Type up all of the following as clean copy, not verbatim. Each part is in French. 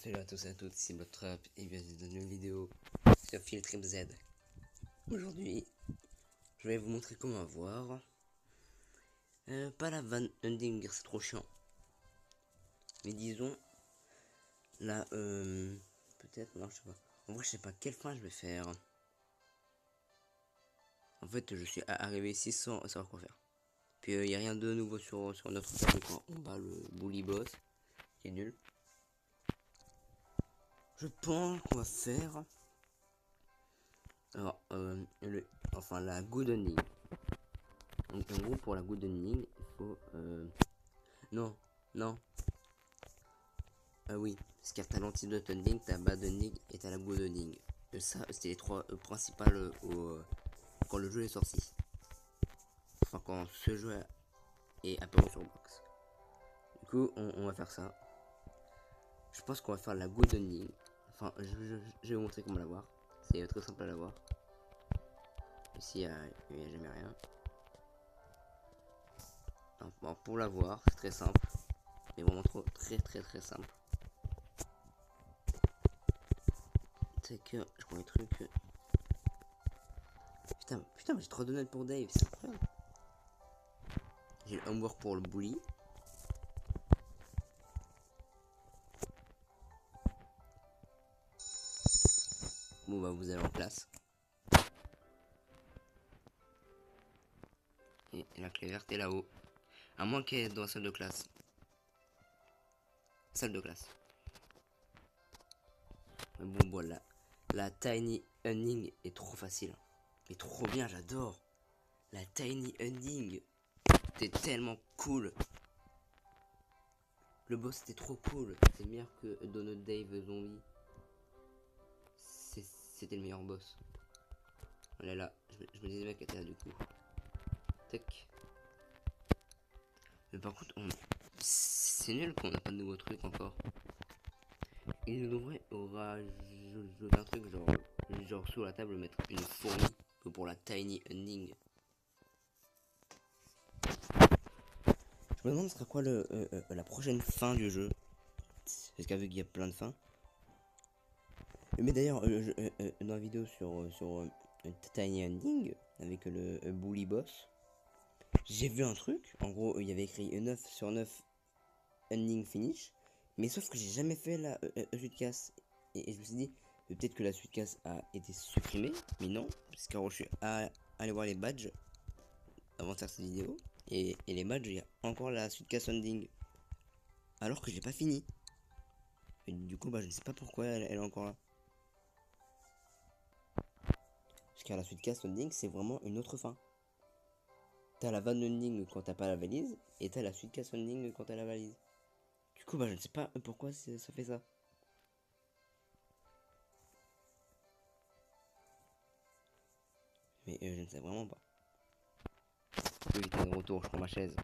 Salut à tous et à toutes, c'est Bloodtrap et bienvenue dans une nouvelle vidéo sur Field Trip Z. Aujourd'hui, je vais vous montrer comment avoir pas la van ending, c'est trop chiant. Mais disons, là, peut-être, non, je sais pas. En vrai, je sais pas quelle fin je vais faire. En fait, je suis arrivé ici sans savoir quoi faire. Puis, il n'y a rien de nouveau sur notre tableau quand on bat le bully boss, qui est nul. Je pense qu'on va faire... Alors, la good ending. Donc, en gros, pour la good ending, il faut... Non. Ah oui, parce qu'il y a ta l'antidote ending, ta bad ending et ta la good ending. Ça, c'était les trois principales quand le jeu est sorti. Enfin, quand ce jeu est apparu sur box. Du coup, on va faire ça. Je pense qu'on va faire la good ending. Enfin, je vais vous montrer comment l'avoir. C'est très simple à l'avoir. Ici, il n'y a jamais rien. Alors, bon, pour l'avoir, c'est très simple. Mais vraiment très simple. C'est que je prends les trucs. Putain, j'ai 3 donuts pour Dave, c'est incroyable. J'ai le hamburger pour le bully. Bon bah vous allez en classe. Et la clé verte est là-haut. À moins qu'elle est dans la salle de classe. Salle de classe. Mais bon voilà. La tiny ending est trop facile. Mais trop bien, j'adore. La tiny ending. C'était tellement cool. Le boss était trop cool. C'est meilleur que Donut Dave Zombie. C'était le meilleur boss. Oh là là, je me disais bien qu'elle était là du coup. Tac. Mais par contre, c'est nul qu'on n'a pas de nouveaux trucs encore. Il devrait rajouter un truc genre sous la table mettre une fourmi pour la tiny ending. Je me demande ce sera quoi la prochaine fin du jeu. Parce qu'avec il y a plein de fins. Mais d'ailleurs, dans la vidéo sur tiny ending avec le bully boss, j'ai vu un truc. En gros, il y avait écrit 9 sur 9 ending finish. Mais sauf que j'ai jamais fait la suite casse. Et je me suis dit, peut-être que la suite casse a été supprimée. Mais non, parce que je suis allé voir les badges avant de faire cette vidéo. Et les badges, il y a encore la suite casse ending. Alors que j'ai pas fini. Et du coup, bah, je ne sais pas pourquoi elle est encore là. Parce que la suite casse ending, c'est vraiment une autre fin. T'as la van ending quand t'as pas la valise. Et t'as la suite casse ending quand t'as la valise. Du coup, bah, je ne sais pas pourquoi ça fait ça. Mais je ne sais vraiment pas. Je peux éviter de retour, je prends ma chaise.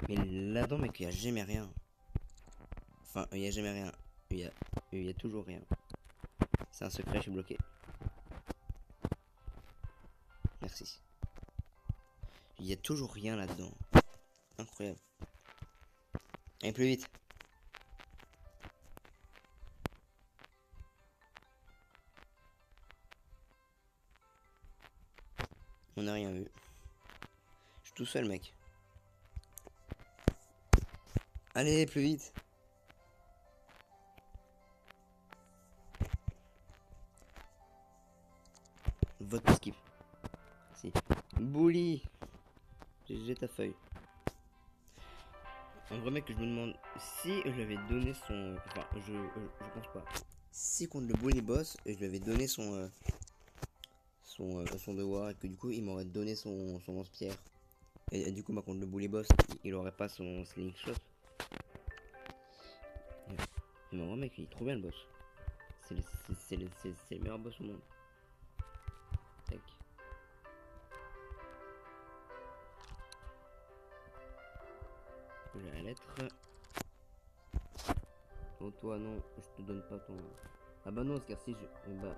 Mais là-dedans, mec, il n'y a jamais rien. Enfin, il n'y a jamais rien. Il y a toujours rien. C'est un secret, je suis bloqué. Merci. Il y a toujours rien là-dedans. Incroyable. Allez, plus vite. On n'a rien vu. Je suis tout seul, mec. Allez, plus vite. Vote pour skip. Si. Bully. J'ai ta feuille. En vrai, mec, je me demande si je lui avais donné son... Enfin, je pense pas. Si contre le bully boss, je lui avais donné son devoir et que du coup, il m'aurait donné son lance-pierre. Et du coup, bah, contre le bully boss, il aurait pas son slingshot. Mais en vrai, mec, il est trop bien le boss. C'est le meilleur boss au monde. Tac. J'ai la lettre. Oh, toi, non, je te donne pas ton. Ah bah non, car si je. Bah.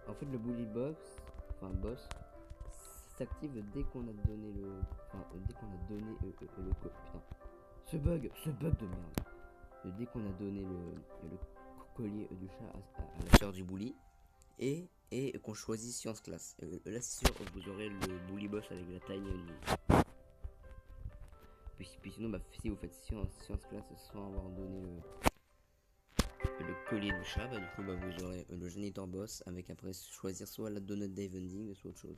En fait, le bully boss, enfin, boss, s'active dès qu'on a donné le. Enfin, dès qu'on a donné le code. Putain. Ce bug de merde. Dès qu'on a donné le collier du chat à la sœur du bully. Et qu'on choisit science classe. Là c'est sûr vous aurez le bully boss avec la taille puis sinon bah, si vous faites science classe sans avoir donné le collier du chat, bah, du coup bah, vous aurez le janitor boss avec après choisir soit la donut Dave Ending soit autre chose.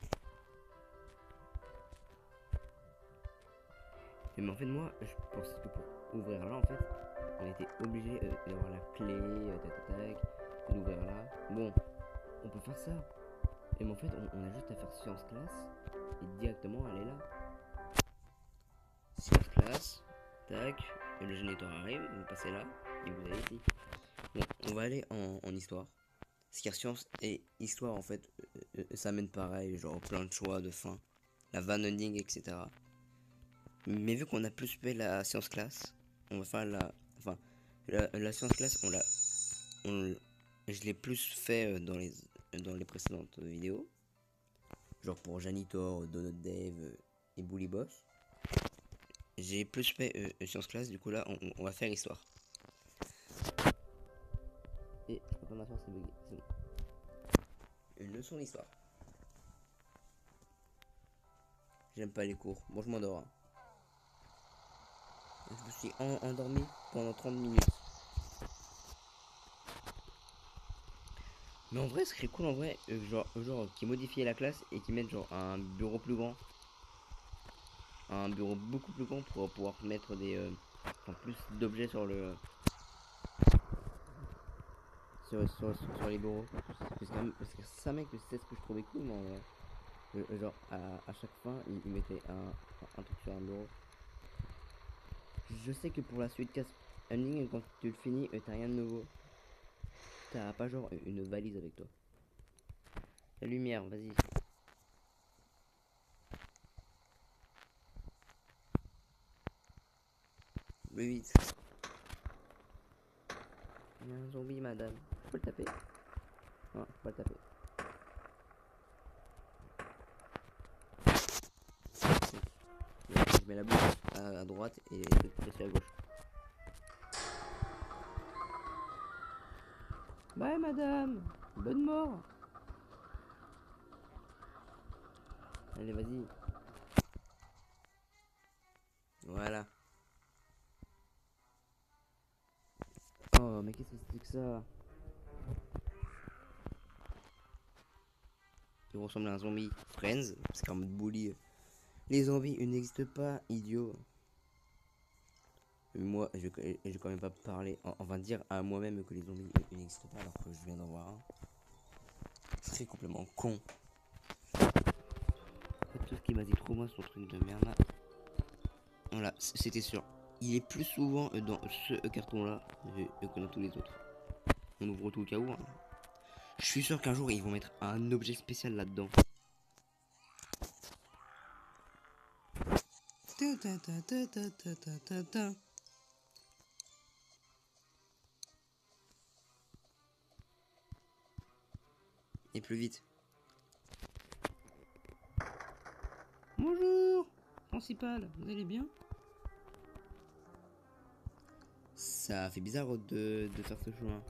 Mais en fait moi je pense que pour ouvrir là en fait on était obligé d'avoir la clé d'ouvrir là. Bon on peut faire ça. Et mais en fait on a juste à faire science classe et directement aller là. Science classe, tac, le générateur arrive, vous passez là et vous allez ici. Bon, on va aller en histoire. Ce qui est science et histoire en fait, ça mène pareil, genre plein de choix de fin, la van ending, etc. Mais vu qu'on a plus fait la science classe, on va faire la science classe, je l'ai plus fait dans les précédentes vidéos, genre pour Janitor, Donut Dave et Bully Boss. J'ai plus fait science classe, du coup là on va faire histoire. Et je peux pas m'asseoir, c'est bugué, c'est bon. Une leçon d'histoire. J'aime pas les cours, bon je m'endors. Hein. Je me suis endormi pendant 30 minutes. Mais en vrai ce serait cool en vrai, genre qui modifient la classe et qui mettent genre un bureau plus grand. Un bureau beaucoup plus grand pour pouvoir mettre plus d'objets sur le sur les bureaux. Parce que ça mec c'est ce que je trouvais cool mais genre à chaque fin il mettait un truc sur un bureau. Je sais que pour la suite casse ending quand tu le finis t'as rien de nouveau. T'as pas genre une valise avec toi. La lumière, vas-y. Mais vite. Il y a un zombie madame. Faut le taper. Non, faut pas le taper. Je mets la bouche à droite et le truc à gauche. Bye madame. Bonne mort. Allez vas-y. Voilà. Oh mais qu'est-ce que c'est que ça? Il ressemble à un zombie. Friends, parce qu'en mode bully, les zombies n'existent pas, idiot. Moi, je vais quand même pas parler, enfin dire à moi-même que les zombies n'existent pas alors que je viens d'en voir un. Ce serait complètement con. Tout ce qui m'a dit trop moi son truc de merde là. Voilà, c'était sûr. Il est plus souvent dans ce carton là que dans tous les autres. On ouvre tout au cas où. Hein. Je suis sûr qu'un jour ils vont mettre un objet spécial là-dedans. Et plus vite. Bonjour, principal, vous allez bien? Ça fait bizarre de faire ce chemin.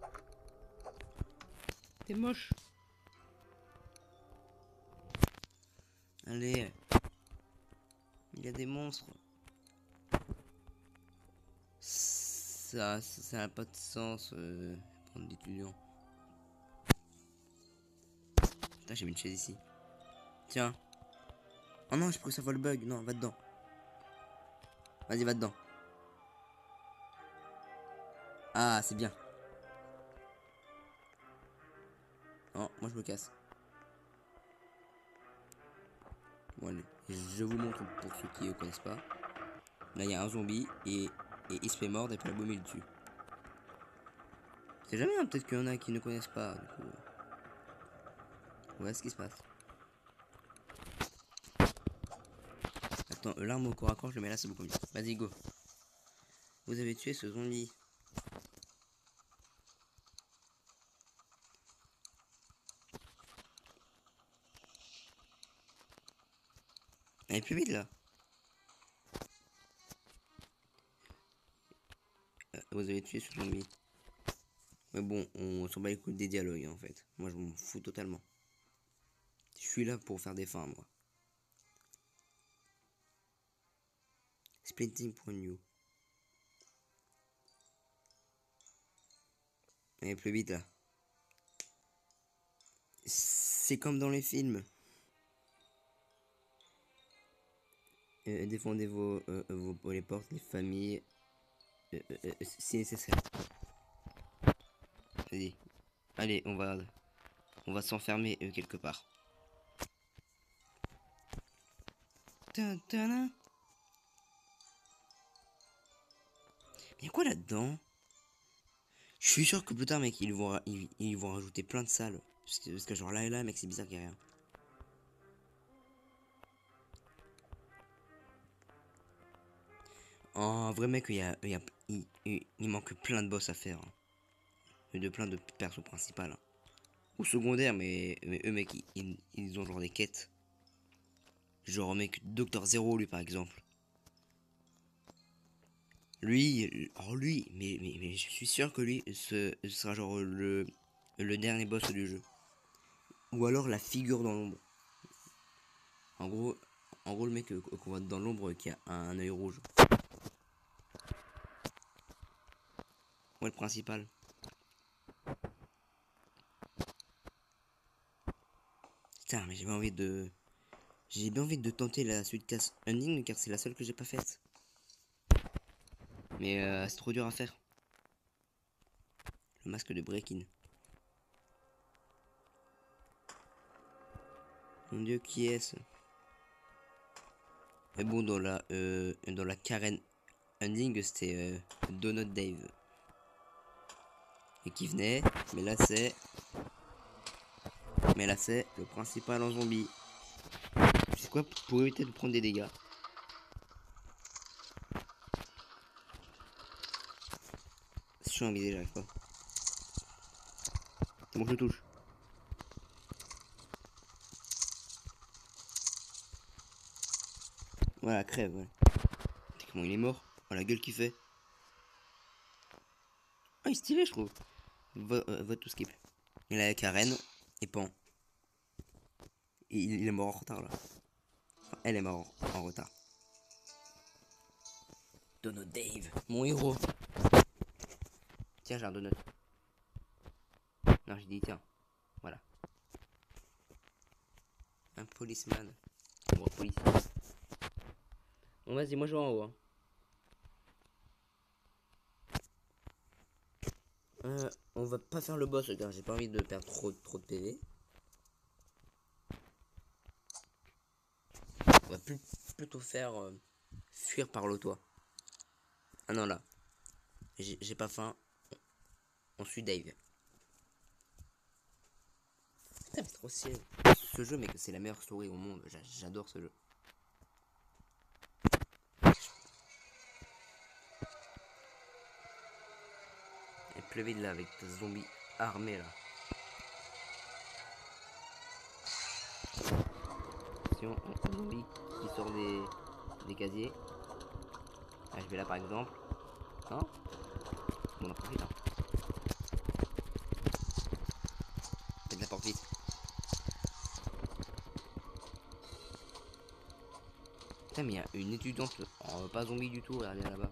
T'es moche. Allez. Il y a des monstres. Ça n'a pas de sens, prendre d'étudiants. Putain, j'ai mis une chaise ici. Tiens. Oh non, j'ai pris ça voit le bug. Non, va dedans. Vas-y, va dedans. Ah, c'est bien. Non, moi je me casse. Bon, allez. Je vous montre pour ceux qui ne connaissent pas. Là, il y a un zombie et il se fait mordre et puis la bombe il le tue. C'est jamais, hein, peut-être qu'il y en a qui ne connaissent pas. Du coup, ouais, ce qui se passe. Attends, l'arme au corps à corps, je le mets là, c'est beaucoup mieux. Vas-y, go. Vous avez tué ce zombie. Allez, plus vite là. Vous avez tué ce zombie. Mais bon, on s'en bat les couilles des dialogues en fait. Moi je m'en fous totalement. Je suis là pour faire des fins moi. Splitting.new. Allez, plus vite là. C'est comme dans les films. Défendez les portes, les familles, si nécessaire. Vas-y. Allez, on va s'enfermer quelque part. Mais y'a quoi là-dedans? Je suis sûr que plus tard, mec, ils vont rajouter plein de salles. Parce que genre là, mec, c'est bizarre qu'il y ait rien. En vrai, mec, il manque plein de boss à faire. Hein. De plein de persos principaux. Hein. Ou secondaires, mais eux, mec, ils ont genre des quêtes. Genre, mec, Docteur Zero, lui, par exemple. Lui, mais je suis sûr que lui, ce sera genre le dernier boss du jeu. Ou alors la figure dans l'ombre. En gros, le mec qu'on voit dans l'ombre qui a un œil rouge. Ouais, le principal. Putain, mais j'ai bien envie de tenter la suite Cass Ending car c'est la seule que j'ai pas faite. Mais c'est trop dur à faire. Le masque de Breakin. Mon dieu, qui est-ce? Mais bon, dans la Karen Ending, c'était Donut Dave. Et qui venait, mais là c'est le principal en zombie. C'est quoi pour éviter de prendre des dégâts? Je suis envisé, j'arrive pas. C'est bon, je le touche. Voilà, crève, ouais. Comment il est mort? Oh, la gueule qu'il fait. Ah, il est stylé, je trouve. Vote to skip. Il a Karen et Pan. Et il est mort en retard, là. Enfin, elle est morte en retard. Donut Dave, mon héros. Tiens, j'ai un donut. Non, j'ai dit, tiens. Voilà. Un policeman. Bon, police. Bon, vas-y, moi je vais en haut. Hein. On va pas faire le boss, car j'ai pas envie de perdre trop de PV. On va plutôt faire fuir par le toit. Ah non, là. J'ai pas faim. On suit Dave. Putain, mais trop stylé. Ce jeu, mec, c'est la meilleure story au monde. J'adore ce jeu. Et pleuvait de là avec des zombies armés là. Attention, un zombie qui sort des casiers. Ah, je vais là par exemple. Non? Bon, on en profite. Hein. Faites la porte vite. Putain, mais il y a une étudiante, pas zombie du tout, regardez là-bas.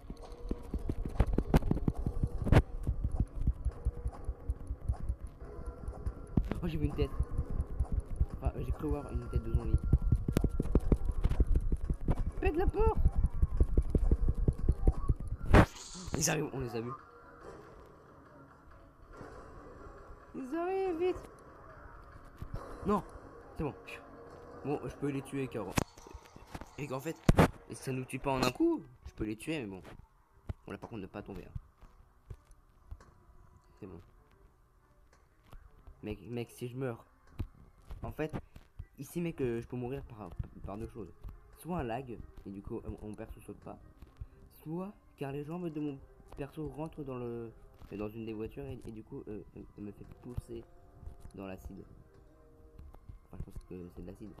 Oh, j'ai vu une tête. Enfin, j'ai cru voir une tête de zombie. Pète la porte! Ils arrivent, on les a vus. Ils arrivent, vite! Non, c'est bon. Bon, je peux les tuer car... Et qu'en fait, ça nous tue pas en un coup. Je peux les tuer, mais bon. Bon, là par contre, ne pas tomber. Hein. C'est bon. Mec, si je meurs... En fait, ici, mec, je peux mourir par deux choses. Soit un lag, et du coup, mon perso saute pas. Soit car les jambes de mon perso rentrent dans une des voitures et du coup, me fait pousser dans l'acide. Enfin, je pense que c'est de l'acide.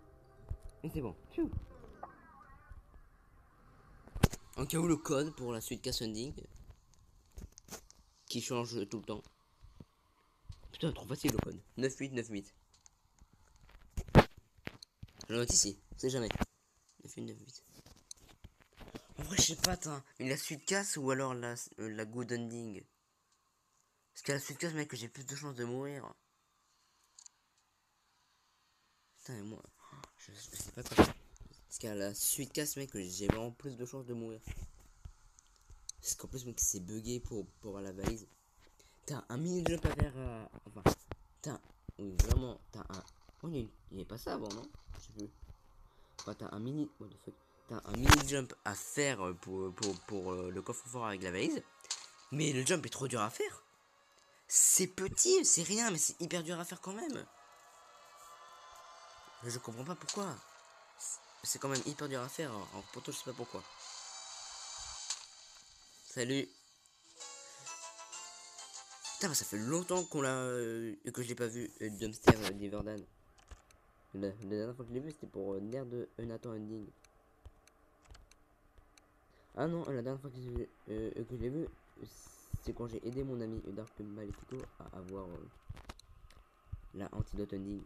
Mais c'est bon. Pfiou. En cas où le code pour la suite Cass Ending qui change tout le temps. Putain, trop facile le code. 9-8, 9-8. Je le note ici, on sait jamais. 9-8, 9-8. En vrai, je sais pas, la suite casse ou alors la good ending. Parce qu'à la suite casse, mec, j'ai plus de chances de mourir. Putain, et moi, je sais pas quoi. Parce qu'à la suite casse, mec, j'ai vraiment plus de chances de mourir. Parce qu'en plus, mec, c'est bugué pour la valise. T'as un mini jump à faire. Enfin, t'as. Oui, vraiment, t'as un. Oh, il y avait pas ça avant, non? Je sais plus. Enfin, t'as un mini. What the fuck? T'as un mini jump à faire pour le coffre-fort avec la valise. Mais le jump est trop dur à faire. C'est petit, c'est rien, mais c'est hyper dur à faire quand même. Je comprends pas pourquoi. C'est quand même hyper dur à faire. Alors pourtant, je sais pas pourquoi. Salut. Putain, ça fait longtemps qu'on l'a que je l'ai pas vu. Dumpster d'Iverdan. La dernière fois que je l'ai vu, c'était pour Nair de Nathan Ending. Ah non, la dernière fois que je l'ai vu, c'est quand j'ai aidé mon ami Dark Malefico à avoir la Antidote Ending.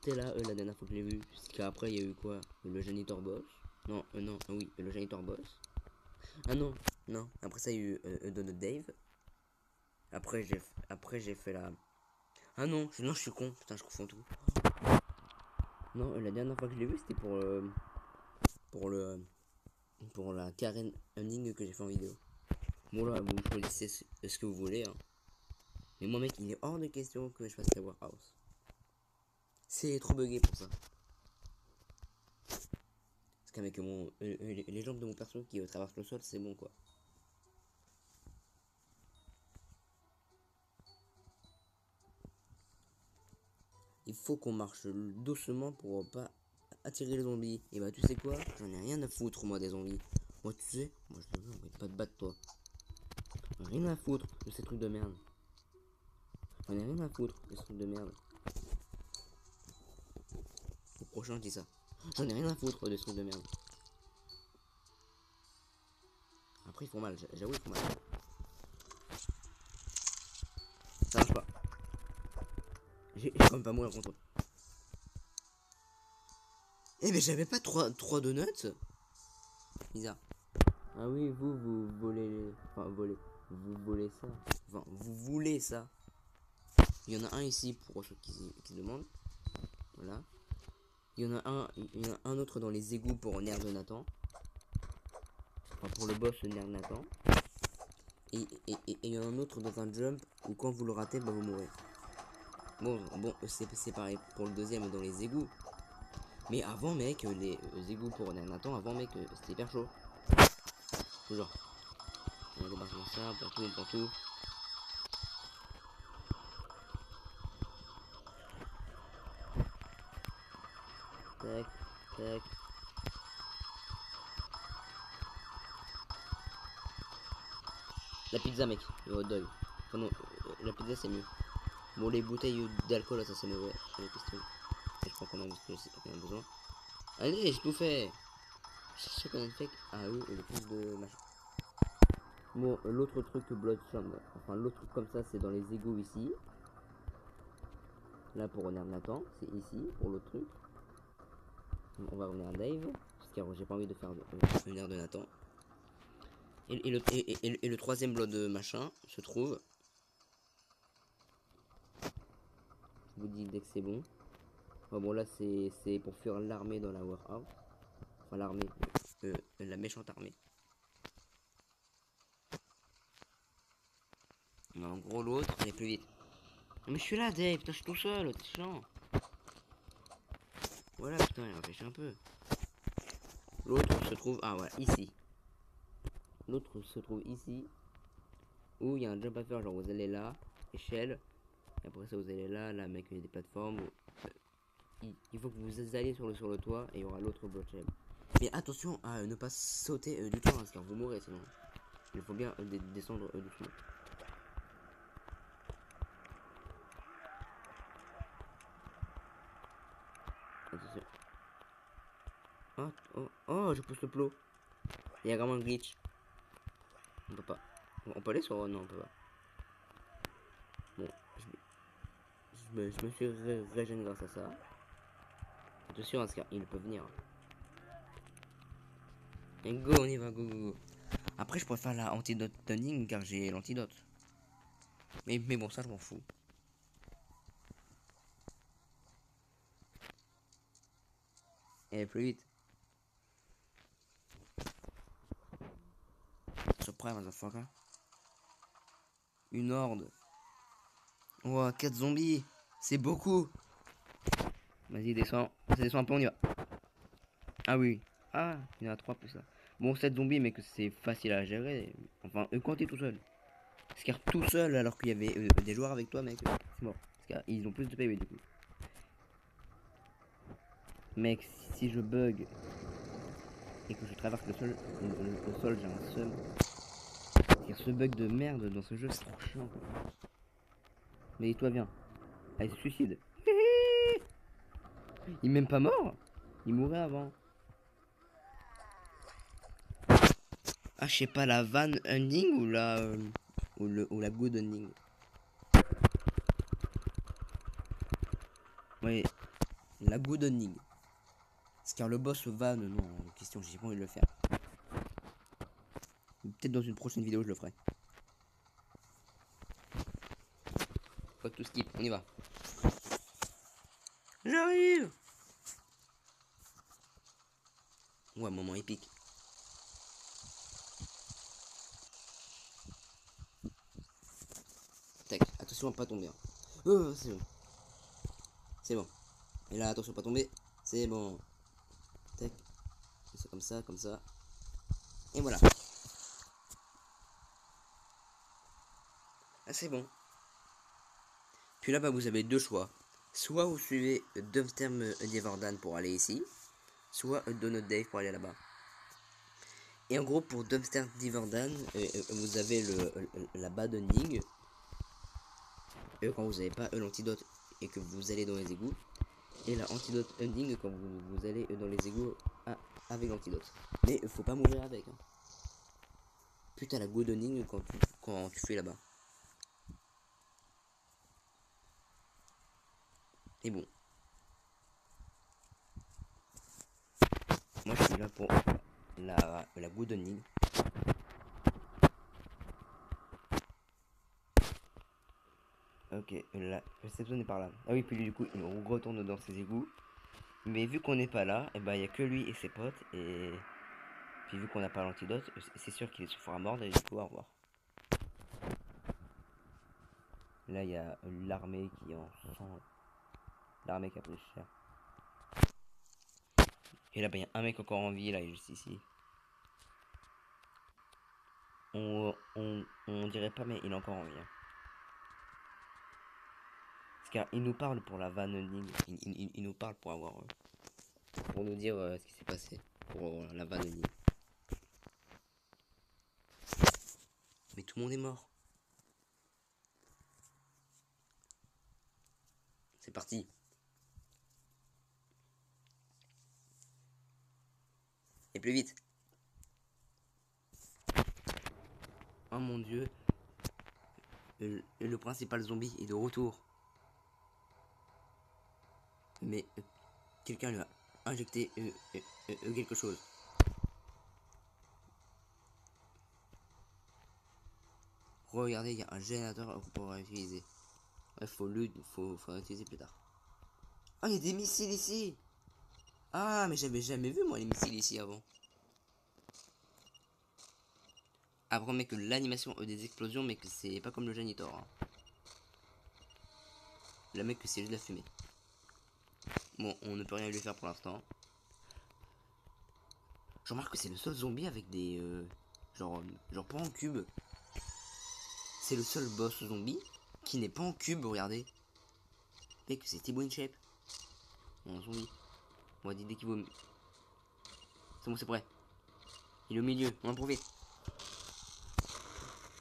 C'était là la dernière fois que je l'ai vu. Parce qu'après, il y a eu quoi? Le Janitor Boss. Non, non, oui, le Janitor Boss. Ah non, non. Après ça, il y a eu Donut Dave. Après, j'ai fait la. Ah non, je suis con. Putain, je confonds tout. Non, la dernière fois que je l'ai vu, c'était pour le pour la Karen Hunting que j'ai fait en vidéo. Bon là, vous choisissez ce que vous voulez. Hein. Mais moi, mec, il est hors de question que je fasse la Warehouse. C'est trop bugué pour ça. Parce qu'avec les jambes de mon perso qui traversent le sol, c'est bon quoi. Il faut qu'on marche doucement pour pas attirer les zombies. Et bah, tu sais quoi? J'en ai rien à foutre, moi, des zombies. Moi, tu sais, moi, je vais pas te battre, toi. J'en ai rien à foutre de ces trucs de merde. J'en ai rien à foutre de ces trucs de merde. Au prochain, je dis ça. J'en ai rien à foutre de ces trucs de merde. Après, ils font mal, j'avoue, ils font mal. Ça marche pas. J'ai quand même pas mourir contre eux. Eh mais j'avais pas 3 donuts. Bizarre. Ah oui, vous volez. Enfin, volez. Vous volez ça. Enfin, vous voulez ça. Il y en a un ici pour ceux qui demandent. Voilà. Il y en a un autre dans les égouts pour Nerf de Nathan. Enfin, pour le boss Nerf de Nathan. Et il y en a un autre dans un jump où quand vous le ratez, bah vous mourrez. Bon, c'est pareil pour le deuxième dans les égouts. Mais avant, mec, les égouts pour Nerf de Nathan, avant, mec, c'était hyper chaud. Toujours. On va débarquer dans ça, on prend tout. Tac, tac. La pizza, mec, le hot dog. Enfin, non, la pizza c'est mieux. Bon, les bouteilles d'alcool, ça c'est mauvais. C'est la question. Et je prends quand même parce que c'est a besoin. Allez, j'ai tout fait. Je sais qu'on a fait à eux et le plus de machin. Bon, l'autre truc que Bloodsham, enfin l'autre truc comme ça, c'est dans les égouts ici. Là pour Renard Nathan, c'est ici pour l'autre truc. On va revenir à Dave, parce que j'ai pas envie de faire une air de Nathan. Et le troisième blood de machin se trouve. Je vous dis dès que c'est bon. Oh, bon là c'est pour fuir l'armée dans la warehouse. Enfin l'armée, la méchante armée. Mais en gros l'autre, il est plus vite. Mais je suis là Dave, putain je suis tout seul, t'es chiant. Voilà putain, il réfléchit un peu. L'autre se trouve, ah voilà, ici. L'autre se trouve ici. Où il y a un jump à faire, genre vous allez là, échelle. Et après ça vous allez là, mec il y a des plateformes. Il faut que vous alliez sur le toit et il y aura l'autre blockchain. Mais attention à ne pas sauter du toit, hein, car vous mourrez sinon. Il faut bien descendre doucement. Attention. Oh, je pousse le plot. Il y a vraiment un glitch. On peut pas. On peut aller sur... Non, on peut pas. Bon, je me suis régénéré grâce à ça. Attention, parce qu'il peut venir. Et go, on y va, go, go, go. Après, je préfère la antidote tuning car j'ai l'antidote. Mais bon, ça, je m'en fous. Et plus vite. Surprise, motherfucker. Une horde. Oh, 4 zombies. C'est beaucoup. Vas-y, descends. Descends un peu, on y va. Ah oui. Ah, il y en a 3 plus ça. Bon, 7 zombies, mais que c'est facile à gérer. Enfin, quand t'es tout seul. Parce qu'il tout seul alors qu'il y avait des joueurs avec toi, mec. C'est mort. Parce qu'ils ont plus de PV du coup. Mec, si je bug et que je traverse le sol, j'ai un seum. Il y a ce bug de merde dans ce jeu, c'est trop chiant. Mais toi, viens. Ah, il se suicide. Il est même pas mort. Il mourait avant. Ah, je sais pas, la van ending ou la good ending. Ouais, la good ending. Parce que le boss van, non, question, j'ai pas envie de le faire. Peut-être dans une prochaine vidéo, je le ferai. Faut tout skip, on y va. J'arrive. Ouais, moment épique. Tac, attention à pas tomber. Hein. Oh, c'est bon. C'est bon. Et là, attention à pas tomber. C'est bon. Tac. C'est comme ça, comme ça. Et voilà. Ah, c'est bon. Puis là, bah, vous avez deux choix. Soit vous suivez Dumpsterm Devardan pour aller ici, soit Donut Dave pour aller là-bas. Et en gros, pour Dumpster Devardan, vous avez la bad ending. Quand vous n'avez pas l'antidote et que vous allez dans les égouts. Et la antidote ending quand vous allez dans les égouts avec l'antidote. Mais faut pas mourir avec. Hein. Putain, la good ending quand tu fais là-bas. Et bon. Moi je suis là pour la good ending. Ok, la réception est par là. Ah oui, puis lui, du coup, il retourne dans ses égouts. Mais vu qu'on n'est pas là, et bah il y a que lui et ses potes. Et puis vu qu'on n'a pas l'antidote, c'est sûr qu'il se fera mordre et du coup, au revoir. Là, il y a l'armée qui en sent. L'armée qui a pris cher. Et là, bah, il y a un mec encore en vie, là, il est juste ici. On dirait pas, mais il est encore en vie. Hein. Parce qu'il nous parle pour la van ending. Il nous parle pour avoir. Pour nous dire ce qui s'est passé. Pour la van ending. Mais tout le monde est mort. C'est parti. Et plus vite. Oh mon dieu. Le principal zombie est de retour. Mais quelqu'un lui a injecté quelque chose. Regardez, il y a un générateur qu'on pourra utiliser. Ouais, faudra utiliser plus tard. Ah, il y a des missiles ici. Ah, mais j'avais jamais vu moi les missiles ici avant. Après, mais que l'animation des explosions, mais que c'est pas comme le Janitor. Hein. Le mec, que c'est juste la fumée. Bon, on ne peut rien lui faire pour l'instant. Je remarque que c'est le seul zombie avec des. Genre pas en cube. C'est le seul boss zombie qui n'est pas en cube, regardez. Mec, c'est Thibaut InShape. Bon, zombie. On va dire dès qu'il vaut. C'est bon, c'est prêt. Il est au milieu, on en profite.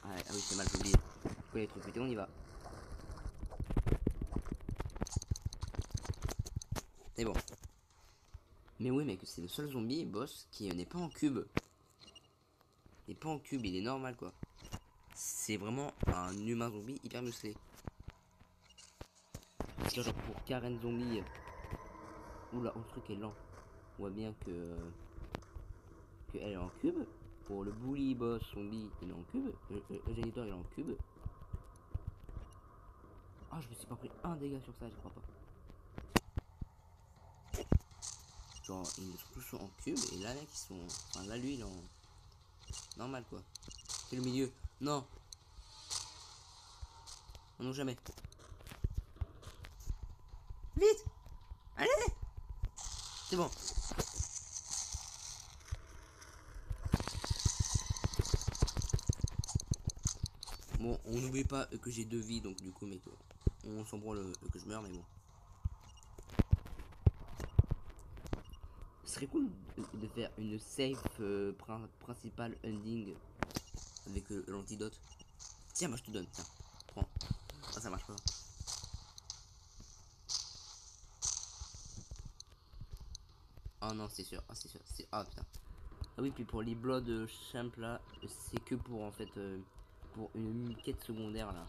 Ah oui, c'est mal, j'ai oublié. Faut aller trop vite, on y va. C'est bon. Mais oui, mec, c'est le seul zombie boss qui n'est pas en cube. Il n'est pas en cube, il est normal quoi. c'est vraiment un humain zombie hyper musclé. Parce que genre pour Karen zombie, oula, le truc est lent. On voit bien que elle est en cube. Pour le bully boss zombie, il est en cube. Le géniteur, il est en cube. Ah, je me suis pas pris un dégât sur ça, je crois pas. Genre, ils sont tous en cube et là, mec, ils sont. Enfin, là, lui, il est en. Normal, quoi. C'est le milieu. Non. Non, jamais. Vite. Allez. C'est bon. Bon, on n'oublie pas que j'ai 2 vies, donc du coup, mec, on s'en branle que je meurs, mais bon. Ce serait cool de faire une safe principal ending avec l'antidote. Tiens, moi je te donne, tiens, prends. Ah, ça marche pas. Oh non, c'est sûr, ah c'est sûr, c'est... Ah putain. Ah oui, puis pour les blood champ là, c'est que pour en fait, pour une quête secondaire là,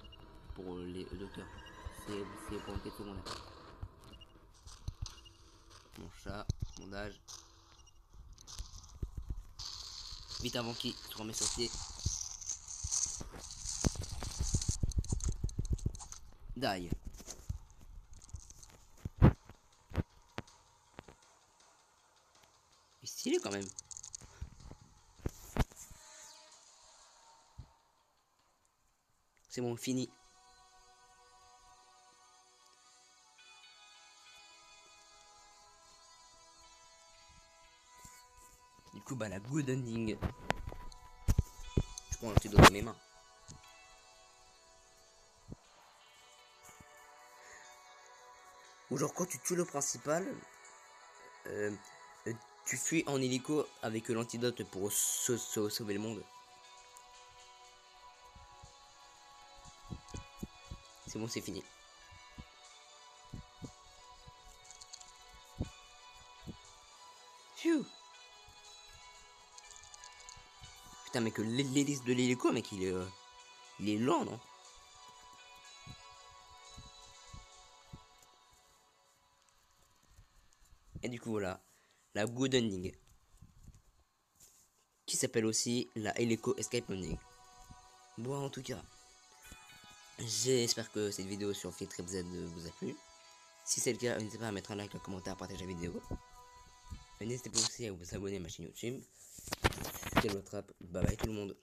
pour les docteurs. C'est pour une quête secondaire. Mon chat, bandage. Vite avant qu'il se remet sur pied. Die. Il est stylé quand même. C'est bon, fini. Du coup, bah la good ending. Je prends l'antidote dans mes mains. Ou genre quand tu tues le principal, tu fuis en hélico avec l'antidote pour sauver le monde. C'est bon, c'est fini. Phew. Putain, mais que l'hélice de l'hélico, mec, il est lent, non? Et du coup, voilà, la good ending. Qui s'appelle aussi la Helico Escape Ending. Bon, en tout cas, j'espère que cette vidéo sur Field Z vous a plu. Si c'est le cas, n'hésitez pas à mettre un like, un commentaire, à partager la vidéo. N'hésitez pas aussi à vous abonner à ma chaîne YouTube. C'était le trap. Bye bye tout le monde.